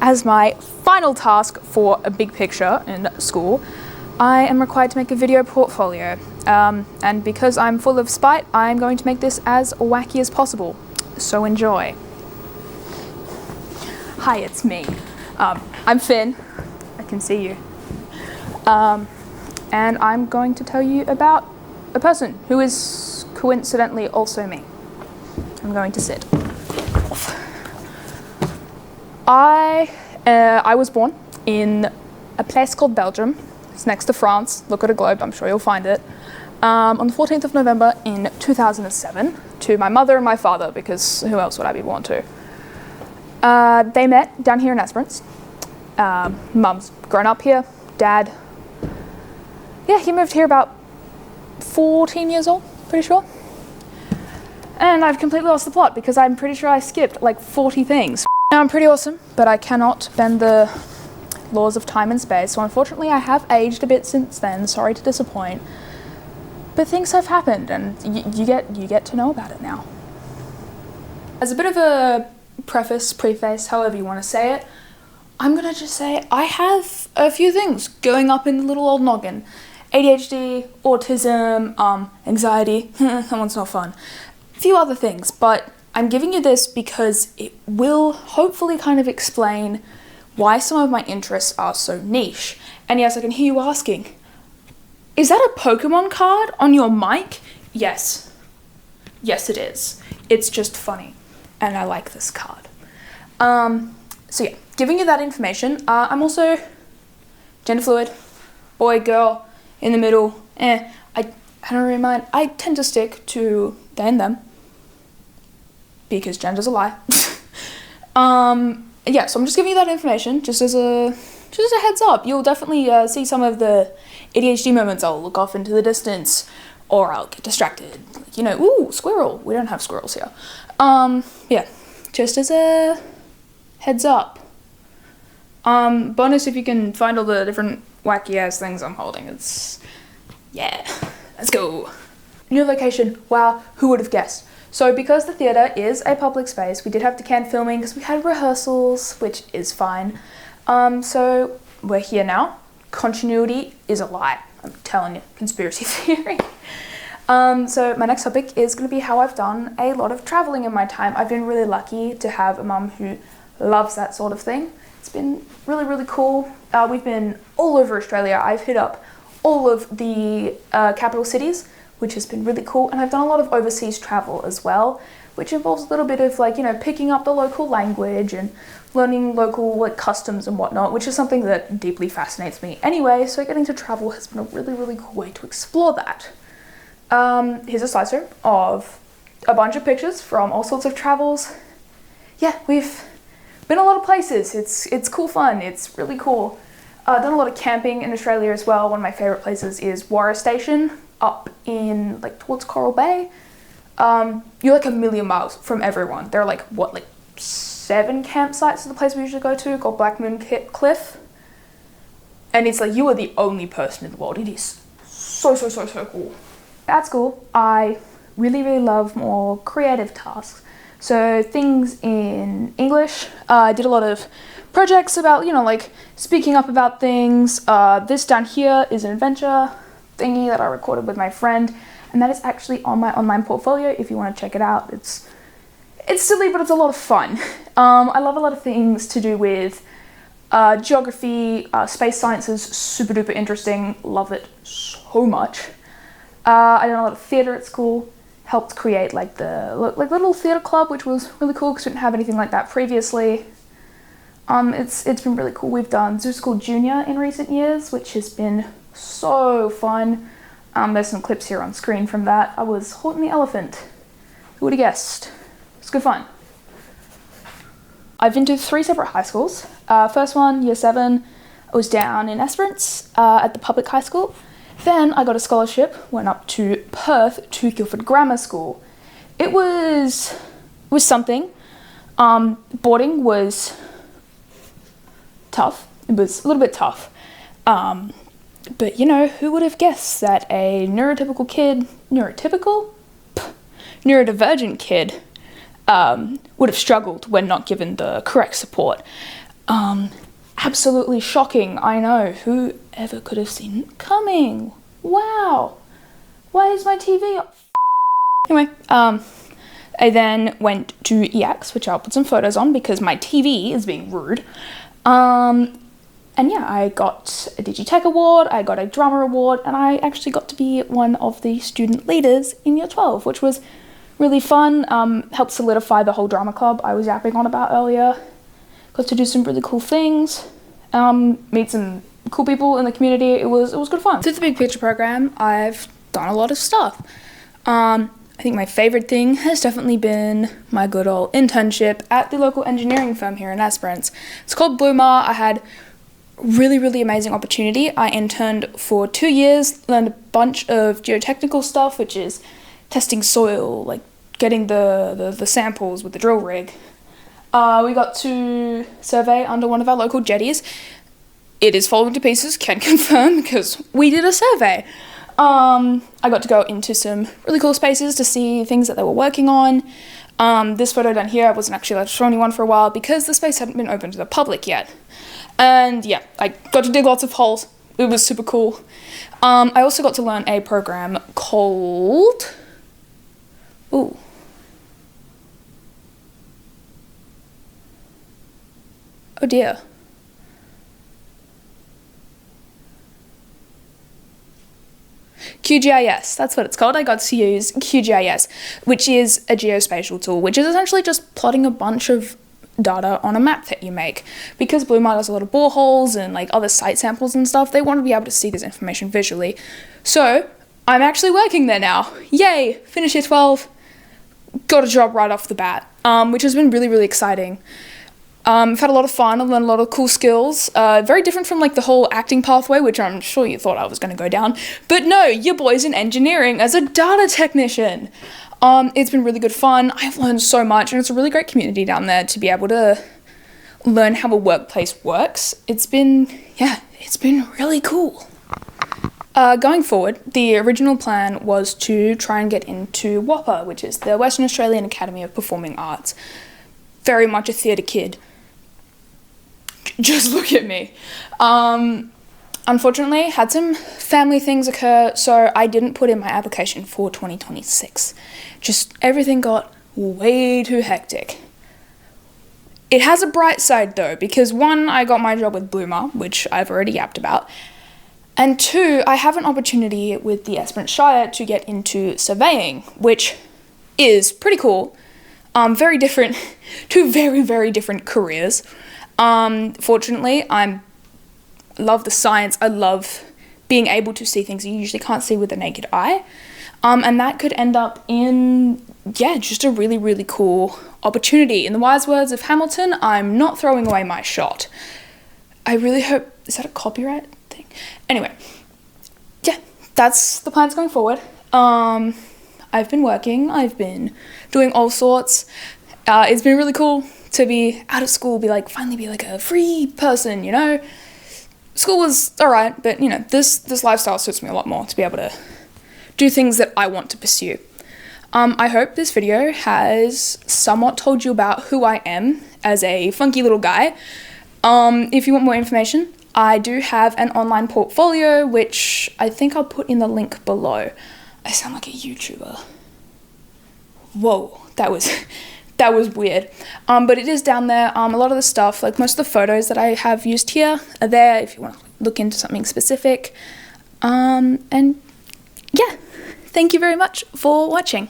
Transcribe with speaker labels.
Speaker 1: As my final task for a big picture in school, I am required to make a video portfolio. And because I'm full of spite, I'm going to make this as wacky as possible. So enjoy. Hi, it's me. I'm Finn. I can see you. And I'm going to tell you about a person who is coincidentally also me. I'm going to sit. I was born in a place called Belgium. It's next to France. Look at a globe, I'm sure you'll find it. On the 14th of November in 2007 to my mother and my father, because who else would I be born to? They met down here in Esperance. Mum's grown up here, dad, yeah, he moved here about 14 years old, pretty sure. And I've completely lost the plot because I'm pretty sure I skipped like 40 things. Now I'm pretty awesome, but I cannot bend the laws of time and space, so unfortunately I have aged a bit since then, sorry to disappoint. But things have happened and you get to know about it now. As a bit of a preface, however you want to say it, I'm gonna just say I have a few things going up in the little old noggin. ADHD, autism, anxiety, that one's not fun. A few other things, but I'm giving you this because it will hopefully kind of explain why some of my interests are so niche. And yes, I can hear you asking, is that a Pokemon card on your mic? Yes. Yes, it is. It's just funny, and I like this card. So yeah, giving you that information, I'm also gender fluid, boy, girl, in the middle, I don't really mind. I tend to stick to they and them, because gender's a lie. Yeah, so I'm just giving you that information, just as a heads up. You'll definitely see some of the ADHD moments. I'll look off into the distance, or I'll get distracted. You know, ooh, squirrel. We don't have squirrels here. Yeah, just as a heads up. Bonus if you can find all the different wacky ass things I'm holding. Yeah, let's go. New location, wow, who would have guessed? So because the theatre is a public space, we did have to can filming because we had rehearsals, which is fine. So we're here now. Continuity is a lie, I'm telling you, conspiracy theory. So my next topic is going to be how I've done a lot of traveling in my time. I've been really lucky to have a mum who loves that sort of thing. It's been really, really cool. We've been all over Australia. I've hit up all of the capital cities, which has been really cool. And I've done a lot of overseas travel as well, which involves a little bit of like, you know, picking up the local language and learning local like customs and whatnot, which is something that deeply fascinates me anyway. So getting to travel has been a really, really cool way to explore that. Here's a slideshow of a bunch of pictures from all sorts of travels. Yeah, we've been a lot of places. It's cool fun. It's really cool. Done a lot of camping in Australia as well. One of my favorite places is Warra Station up in like towards Coral Bay. You're like a million miles from everyone. There are like 7 campsites to the place we usually go to called Black Moon Cliff. And it's like you are the only person in the world. It is so cool. At school, I really, really love more creative tasks. So things in English, I did a lot of projects about, you know, like speaking up about things. This down here is an adventure thingy that I recorded with my friend, and that is actually on my online portfolio if you want to check it out. It's silly, but it's a lot of fun. I love a lot of things to do with geography, space sciences, super duper interesting, love it so much. I did a lot of theatre at school. Helped create like the little theatre club, which was really cool because we didn't have anything like that previously. It's been really cool. We've done Zoo School Junior in recent years, which has been so fun. There's some clips here on screen from that. I was holding the elephant. Who would have guessed? It's good fun. I've been to 3 separate high schools. First one, year 7, I was down in Esperance at the public high school. Then I got a scholarship, went up to Perth to Guildford Grammar School. It was something. Boarding was tough. It was a little bit tough. But you know, who would have guessed that a neurodivergent kid would have struggled when not given the correct support. Absolutely shocking, I know. Who ever could have seen it coming? Wow. Why is my TV up? Anyway, I then went to EX, which I'll put some photos on because my TV is being rude. And yeah, I got a Digitech award, I got a drama award, and I actually got to be one of the student leaders in year 12, which was really fun. Helped solidify the whole drama club I was yapping on about earlier. Got to do some really cool things, meet some cool people in the community. It was good fun. Through the Big Picture program, I've done a lot of stuff. I think my favorite thing has definitely been my good old internship at the local engineering firm here in Esperance. It's called Blumar. I had really amazing opportunity. I interned for 2 years, learned a bunch of geotechnical stuff, which is testing soil, like getting the samples with the drill rig. We got to survey under one of our local jetties. It is falling to pieces, can confirm, because we did a survey. I got to go into some really cool spaces to see things that they were working on. This photo down here, I wasn't actually allowed to show anyone for a while because the space hadn't been open to the public yet. And yeah, I got to dig lots of holes. It was super cool. I also got to learn a program called... Ooh. Oh dear. QGIS, that's what it's called. I got to use QGIS, which is a geospatial tool, which is essentially just plotting a bunch of data on a map that you make. Because Blumar does a lot of boreholes and like other site samples and stuff, they want to be able to see this information visually. So I'm actually working there now. Yay! Finished year 12. Got a job right off the bat, which has been really exciting. I've had a lot of fun. I've learned a lot of cool skills. Very different from like the whole acting pathway, which I'm sure you thought I was going to go down. But no, your boy's in engineering as a data technician. It's been really good fun. I've learned so much, and it's a really great community down there to be able to learn how a workplace works. It's been really cool. Going forward, the original plan was to try and get into WAAPA, which is the Western Australian Academy of Performing Arts. Very much a theatre kid. Just look at me. Unfortunately, had some family things occur, so I didn't put in my application for 2026. Just everything got way too hectic. It has a bright side though, because one, I got my job with Blumar, which I've already yapped about, and two, I have an opportunity with the Esperance Shire to get into surveying, which is pretty cool. Very different, two very different careers. Fortunately, I love the science. I love being able to see things you usually can't see with the naked eye. And that could end up in, just a really cool opportunity. In the wise words of Hamilton, I'm not throwing away my shot. I really hope, is that a copyright thing? Anyway, that's the plans going forward. I've been working, I've been doing all sorts. It's been really cool to be out of school, finally be like a free person, you know? School was alright, but you know, this lifestyle suits me a lot more to be able to do things that I want to pursue. I hope this video has somewhat told you about who I am as a funky little guy. If you want more information, I do have an online portfolio, which I think I'll put in the link below. I sound like a YouTuber. Whoa, that was weird. But it is down there. A lot of the stuff, like most of the photos that I have used here are there if you want to look into something specific. And yeah, thank you very much for watching.